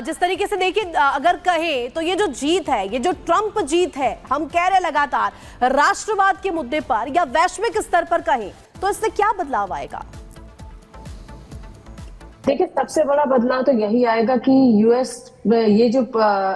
जिस तरीके से देखिए अगर कहें तो ये जो जीत है, ये जो ट्रंप जीत है, हम कह रहे लगातार राष्ट्रवाद के मुद्दे पर या वैश्विक स्तर पर कहें तो इससे क्या बदलाव आएगा? देखिए, सबसे बड़ा बदलाव तो यही आएगा कि यूएस ये जो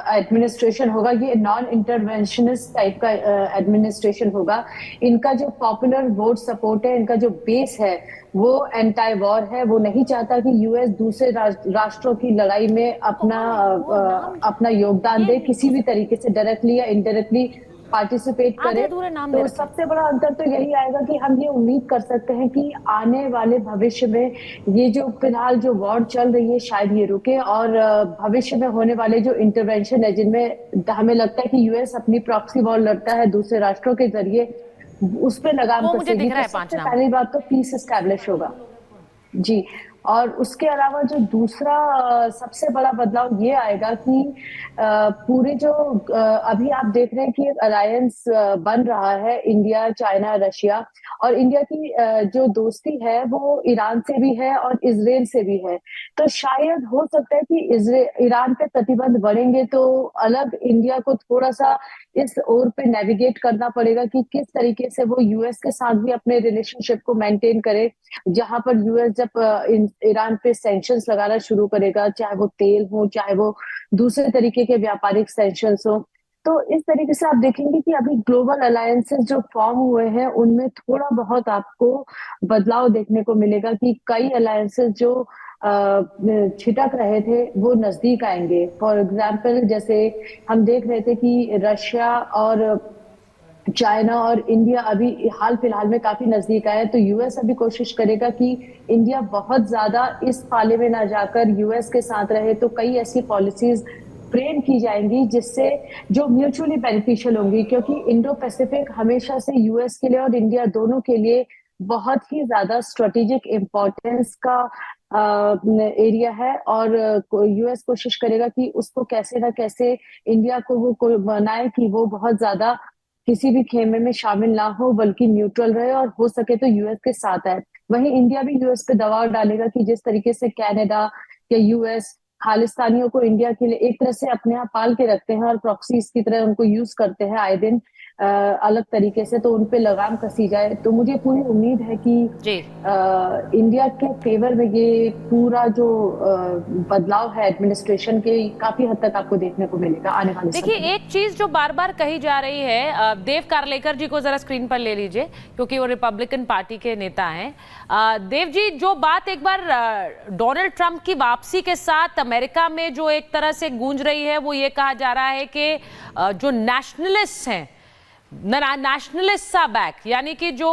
एडमिनिस्ट्रेशन होगा, ये नॉन इंटरवेंशनिस्ट टाइप का एडमिनिस्ट्रेशन होगा। इनका जो पॉपुलर वोट सपोर्ट है, इनका जो बेस है वो एंटी वॉर है। वो नहीं चाहता कि यूएस दूसरे राष्ट्रों की लड़ाई में अपना योगदान दे, किसी भी तरीके से डायरेक्टली या इनडायरेक्टली पार्टिसिपेट करे। तो सबसे बड़ा अंतर तो यही आएगा कि हम ये उम्मीद कर सकते हैं कि आने वाले भविष्य में ये जो फिलहाल जो वॉर चल रही है शायद ये रुके, और भविष्य में होने वाले जो इंटरवेंशन है जिनमें हमें लगता है कि यूएस अपनी प्रॉक्सी वॉर लड़ता है दूसरे राष्ट्रों के जरिए, उस पर लगाम कसेगी। तो सबसे पहली बात तो पीस एस्टैब्लिश होगा जी। और उसके अलावा जो दूसरा सबसे बड़ा बदलाव ये आएगा कि पूरे जो अभी आप देख रहे हैं कि एक अलायंस बन रहा है इंडिया, चाइना, रशिया, और इंडिया की जो दोस्ती है वो ईरान से भी है और इजराइल से भी है। तो शायद हो सकता है कि ईरान पे प्रतिबंध बढ़ेंगे तो अलग इंडिया को थोड़ा सा इस ओर पे नेविगेट करना पड़ेगा कि किस तरीके से वो यूएस के साथ भी अपने रिलेशनशिप को मेंटेन करे। जहां पर यूएस जब ईरान पे सैंक्शंस लगाना शुरू करेगा, चाहे वो तेल हो, चाहे वो दूसरे तरीके के व्यापारिक सैंक्शंस हो, तो इस तरीके से आप देखेंगे कि अभी ग्लोबल अलायंसेस जो फॉर्म हुए हैं उनमें थोड़ा बहुत आपको बदलाव देखने को मिलेगा कि कई अलायंसेस जो छिटक रहे थे वो नजदीक आएंगे। फॉर एग्जाम्पल, जैसे हम देख रहे थे कि रशिया और चाइना और इंडिया अभी हाल फिलहाल में काफी नजदीक आए, तो यूएस अभी कोशिश करेगा कि इंडिया बहुत ज्यादा इस पाले में ना जाकर यूएस के साथ रहे। तो कई ऐसी पॉलिसीज फ्रेम की जाएंगी जिससे जो म्यूचुअली बेनिफिशियल होंगी, क्योंकि इंडो पैसिफिक हमेशा से यूएस के लिए और इंडिया दोनों के लिए बहुत ही ज्यादा स्ट्रेटेजिक इम्पोर्टेंस का एरिया है। और यूएस कोशिश करेगा कि उसको कैसे ना कैसे इंडिया को वो बनाए कि वो बहुत ज्यादा किसी भी खेमे में शामिल ना हो, बल्कि न्यूट्रल रहे और हो सके तो यूएस के साथ आए। वहीं इंडिया भी यूएस पे दबाव डालेगा कि जिस तरीके से कनाडा या यूएस खालिस्तानियों को इंडिया के लिए एक तरह से अपने यहाँ पाल के रखते हैं और प्रॉक्सीज की तरह उनको यूज करते हैं आए दिन अलग तरीके से, तो उन पे लगाम कसी जाए। तो मुझे पूरी उम्मीद है कि इंडिया के फेवर में ये पूरा जो बदलाव है एडमिनिस्ट्रेशन के, काफी हद तक आपको देखने को मिलेगा आने वाले समय। देखिए, एक चीज जो बार बार कही जा रही है, देव कार्लेकर जी को जरा स्क्रीन पर ले लीजिए क्योंकि वो रिपब्लिकन पार्टी के नेता हैं। देव जी, जो बात एक बार डोनाल्ड ट्रंप की वापसी के साथ अमेरिका में जो एक तरह से गूंज रही है, वो ये कहा जा रहा है कि जो नेशनलिस्ट हैं, नेशनलिस्ट बैक, यानी कि जो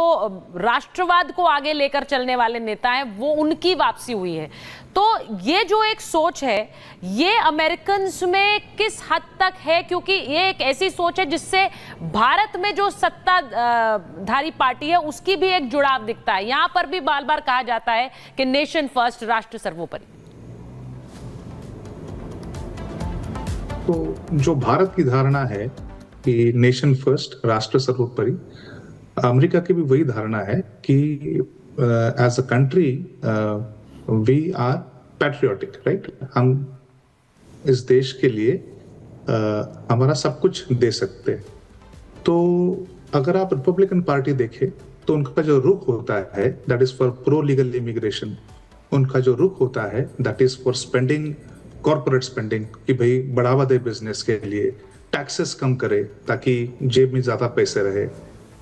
राष्ट्रवाद को आगे लेकर चलने वाले नेता हैं, वो उनकी वापसी हुई है। तो ये जो एक सोच है, ये अमेरिकन्स में किस हद तक है? क्योंकि ये एक ऐसी सोच है जिससे भारत में जो सत्ताधारी पार्टी है उसकी भी एक जुड़ाव दिखता है। यहां पर भी बार बार कहा जाता है कि नेशन फर्स्ट, राष्ट्र सर्वोपरि। तो जो भारत की धारणा है कि नेशन फर्स्ट, राष्ट्र सर्वोपरि, अमेरिका की भी वही धारणा है कि as a country we are patriotic, right. हम इस देश के लिए हमारा सब कुछ दे सकते हैं। तो अगर आप रिपब्लिकन पार्टी देखें तो उनका जो रुख होता है that is for pro legal immigration, उनका जो रुख होता है that is for spending, corporate spending, कि भाई बढ़ावा दे बिजनेस के लिए, टैक्सेस कम करे ताकि जेब में ज्यादा पैसे रहे।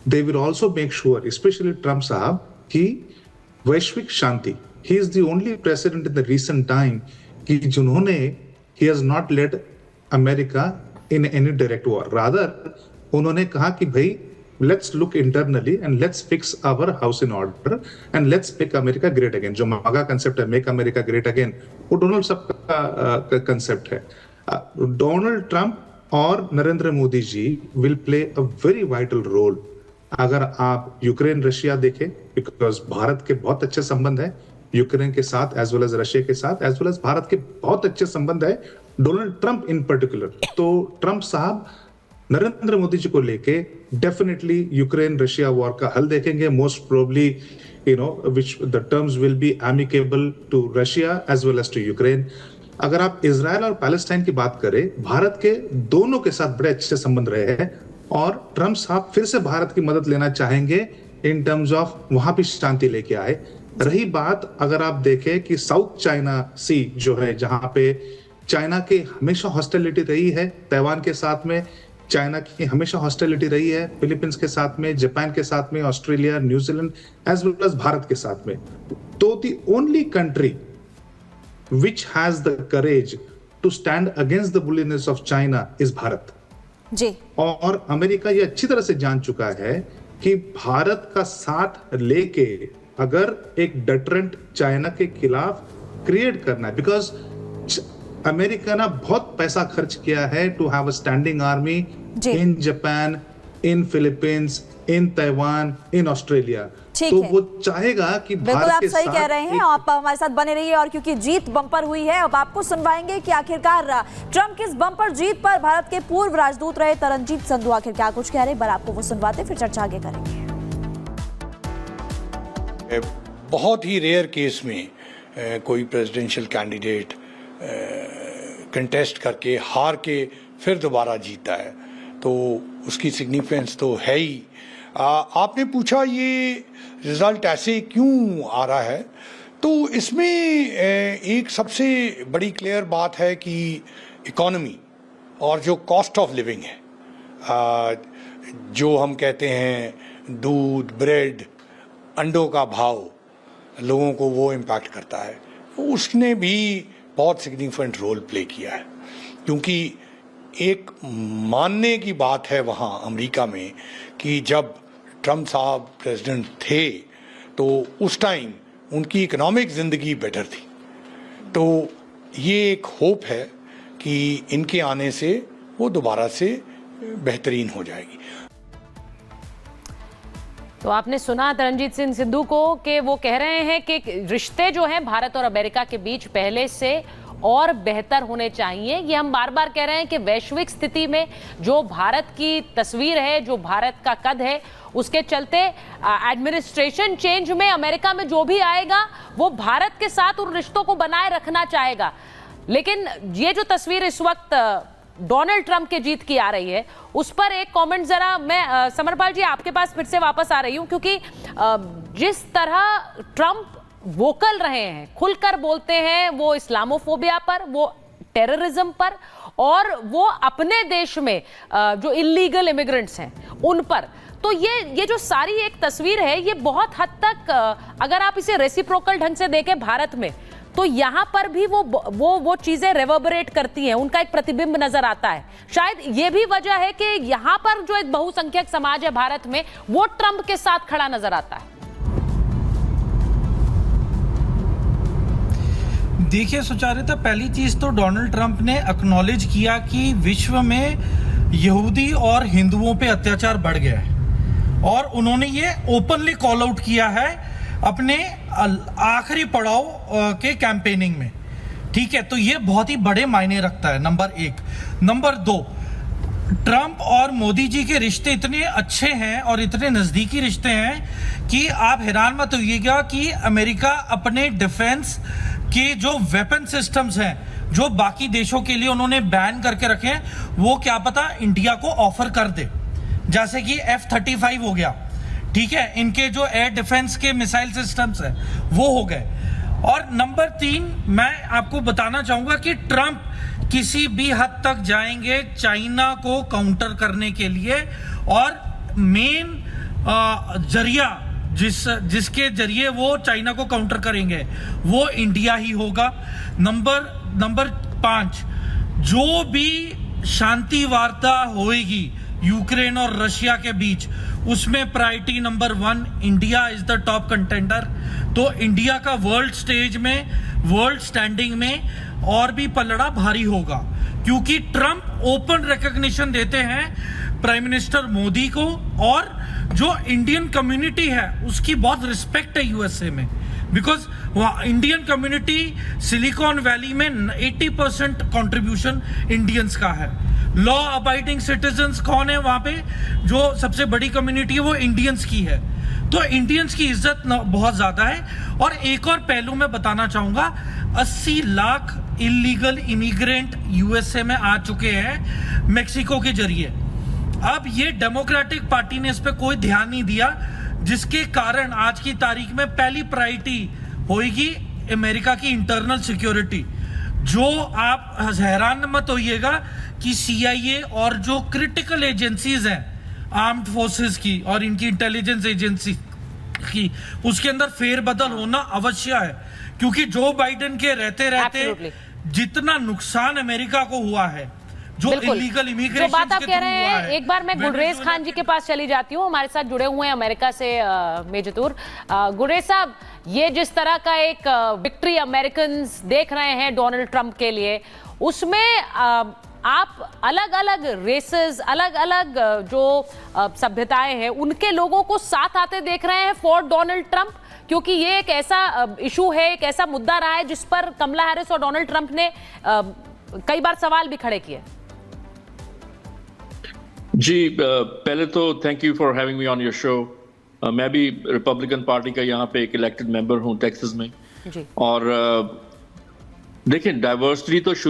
They will also make sure, specially Trump साहब, कि वैश्विक शांति। He is the only president in the recent time कि जिन्होंने he has not led America in any direct war, rather उन्होंने कहा कि भाई let's look internally and let's fix our house in order and let's make America great again. जो MAGA concept है, make America great again, वो Donald Trump का concept है। Donald Trump और Narendra Modi ji will play a very vital role. अगर आप Ukraine Russia देखें, because Bharat के बहुत अच्छे संबंध है यूक्रेन के साथ, एज वेल एज रशिया के साथ, एज वेल एज भारत के बहुत अच्छे संबंध है डोनाल्ड ट्रंप इन पर्टिकुलर। तो ट्रंप साहब नरेंद्र मोदी जी को लेके डेफिनेटली यूक्रेन रशिया वॉर का हल देखेंगे, most probably which the terms will be amicable to Russia as well as to Ukraine. अगर आप इजराइल और पैलेस्टाइन की बात करें, भारत के दोनों के साथ बड़े अच्छे संबंध रहे हैं और ट्रम्प साहब फिर से भारत की मदद लेना चाहेंगे इन टर्म्स ऑफ वहां भी शांति लेके आए। रही बात, अगर आप देखें कि साउथ चाइना सी जो है, जहां पे चाइना की हमेशा हॉस्टिलिटी रही है, ताइवान के साथ में चाइना की हमेशा हॉस्टिलिटी रही है, फिलीपींस के साथ में, जापान के साथ में, Australia, New Zealand as well as Bharat के साथ में। तो the only country which has the courage to stand against the bulliness of China is Bharat ji. और अमेरिका ये अच्छी तरह से जान चुका है कि भारत का साथ लेके अगर एक डटरेंट चाइना के खिलाफ क्रिएट करना है, बिकॉज अमेरिका ने बहुत पैसा खर्च किया है to have a standing army in Japan, in Philippines, in Taiwan, in Australia. तो वो चाहेगा कि बिल्कुल आप सही कह रहे हैं, आप हमारे साथ बने रहिए। और क्योंकि जीत बम्पर हुई है, अब आपको सुनवाएंगे कि आखिरकार ट्रंप की इस बम्पर जीत पर भारत के पूर्व राजदूत रहे तरनजीत संधू आखिर क्या कुछ कह रहे हैं। आपको वो सुनवाते फिर चर्चा आगे करेंगे। बहुत ही रेयर केस में कोई प्रेसिडेंशियल कैंडिडेट कंटेस्ट करके हार के फिर दोबारा जीता है, तो उसकी सिग्निफिकेंस तो है ही। आपने पूछा ये रिजल्ट ऐसे क्यों आ रहा है, तो इसमें एक सबसे बड़ी क्लियर बात है कि इकोनॉमी और जो कॉस्ट ऑफ लिविंग है, जो हम कहते हैं दूध, ब्रेड, अंडों का भाव, लोगों को वो इम्पैक्ट करता है, उसने भी बहुत सिग्निफिकेंट रोल प्ले किया है। क्योंकि एक मानने की बात है वहाँ अमेरिका में कि जब ट्रम्प साहब प्रेसिडेंट थे तो उस टाइम उनकी इकोनॉमिक ज़िंदगी बेटर थी। तो ये एक होप है कि इनके आने से वो दोबारा से बेहतरीन हो जाएगी। तो आपने सुना तरनजीत सिंह सिद्धू को कि वो कह रहे हैं कि रिश्ते जो हैं भारत और अमेरिका के बीच पहले से और बेहतर होने चाहिए। ये हम बार बार कह रहे हैं कि वैश्विक स्थिति में जो भारत की तस्वीर है, जो भारत का कद है, उसके चलते एडमिनिस्ट्रेशन चेंज में अमेरिका में जो भी आएगा वो भारत के साथ उन रिश्तों को बनाए रखना चाहेगा। लेकिन ये जो तस्वीर इस वक्त डोनाल्ड ट्रंप के जीत की आ रही है, उस पर एक कमेंट जरा मैं समरपाल जी आपके पास फिर से वापस आ रही हूं, क्योंकि जिस तरह ट्रंप वोकल रहे हैं, खुलकर बोलते हैं, वो इस्लामोफोबिया पर, वो टेररिज्म पर और वो अपने देश में जो इलीगल इमिग्रेंट्स हैं उन पर, तो ये जो सारी एक तस्वीर है, ये बहुत हद तक अगर आप इसे रेसिप्रोकल ढंग से देखें भारत में, तो यहां पर भी वो चीजें रेवर्बरेट करती हैं, उनका एक प्रतिबिंब नजर आता है। शायद ये भी वजह है कि यहां पर जो एक बहुसंख्यक समाज है भारत में, वो ट्रंप के साथ खड़ा नजर आता है। देखिए सुचारिता, पहली चीज तो डोनाल्ड ट्रंप ने एक्नॉलेज किया कि विश्व में यहूदी और हिंदुओं पे अत्याचार बढ़ गया है, और उन्होंने ये ओपनली कॉल आउट किया है अपने आखिरी पड़ाव के कैंपेनिंग में। ठीक है, तो ये बहुत ही बड़े मायने रखता है, नंबर एक। नंबर दो, ट्रंप और मोदी जी के रिश्ते इतने अच्छे हैं और इतने नज़दीकी रिश्ते हैं कि आप हैरान मत होइएगा कि अमेरिका अपने डिफेंस के जो वेपन सिस्टम्स हैं, जो बाकी देशों के लिए उन्होंने बैन करके रखे हैं, वो क्या पता इंडिया को ऑफर कर दे, जैसे कि F-35 हो गया। ठीक है, इनके जो एयर डिफेंस के मिसाइल सिस्टम्स हैं वो हो गए। और नंबर 3, मैं आपको बताना चाहूंगा कि ट्रंप किसी भी हद तक जाएंगे चाइना को काउंटर करने के लिए, और मेन जरिया जिसके जरिए वो चाइना को काउंटर करेंगे वो इंडिया ही होगा। नंबर 5, जो भी शांति वार्ता होएगी यूक्रेन और रशिया के बीच, उसमें priority number 1 India is the top contender. तो इंडिया का वर्ल्ड स्टेज में, वर्ल्ड स्टैंडिंग में और भी पलड़ा भारी होगा, क्योंकि ट्रंप ओपन रिकॉग्निशन देते हैं प्राइम मिनिस्टर मोदी को, और जो इंडियन कम्युनिटी है उसकी बहुत रिस्पेक्ट है यूएसए में, because Indian community silicon valley में 80% कंट्रीब्यूशन इंडियंस का है। लॉ अबाइडिंग सिटीजन्स कौन है वहां पे, जो सबसे बड़ी कम्युनिटी है वो इंडियंस की है। तो इंडियंस की इज्जत बहुत ज्यादा है। और एक और पहलू मैं बताना चाहूंगा, 80 लाख इलीगल इमिग्रेंट यूएसए में आ चुके हैं मेक्सिको के जरिए। अब ये डेमोक्रेटिक पार्टी ने इस पे कोई ध्यान नहीं दिया, जिसके कारण आज की तारीख में पहली प्रायोरिटी होगी अमेरिका की इंटरनल सिक्योरिटी। जो आप हैरान मत होइएगा कि सीआईए और जो क्रिटिकल एजेंसीज हैं आर्म्ड फोर्सेस की और इनकी इंटेलिजेंस एजेंसी की, उसके अंदर फेरबदल होना अवश्य है, क्योंकि जो बाइडेन के रहते Absolutely. जितना नुकसान अमेरिका को हुआ है, जो बिल्कुल। इलीगल जो इमिग्रेशन बात आप कह रहे हैं, एक बार मैं गुलरेज खान जी के पास चली जाती हूँ, हमारे साथ जुड़े हुए हैं अमेरिका से मेजर तूर। गुलरेज साहब, ये जिस तरह का एक विक्ट्री अमेरिकन देख रहे हैं डोनाल्ड ट्रंप के लिए, उसमें आप अलग अलग रेसेस, अलग अलग जो सभ्यताएं हैं, उनके लोगों को साथ आते देख रहे हैं फॉर डोनाल्ड ट्रंप, क्योंकि ये एक ऐसा इशू है, एक ऐसा मुद्दा रहा है जिस पर कमला हैरिस और डोनाल्ड ट्रंप ने कई बार सवाल भी खड़े किए। जी, पहले तो thank you for having me on your show. मैं भी रिपब्लिकन पार्टी का यहाँ पे एक इलेक्टेड मेंबर हूँ टेक्सास में जी। और देखिए, डाइवर्सिटी तो शुरू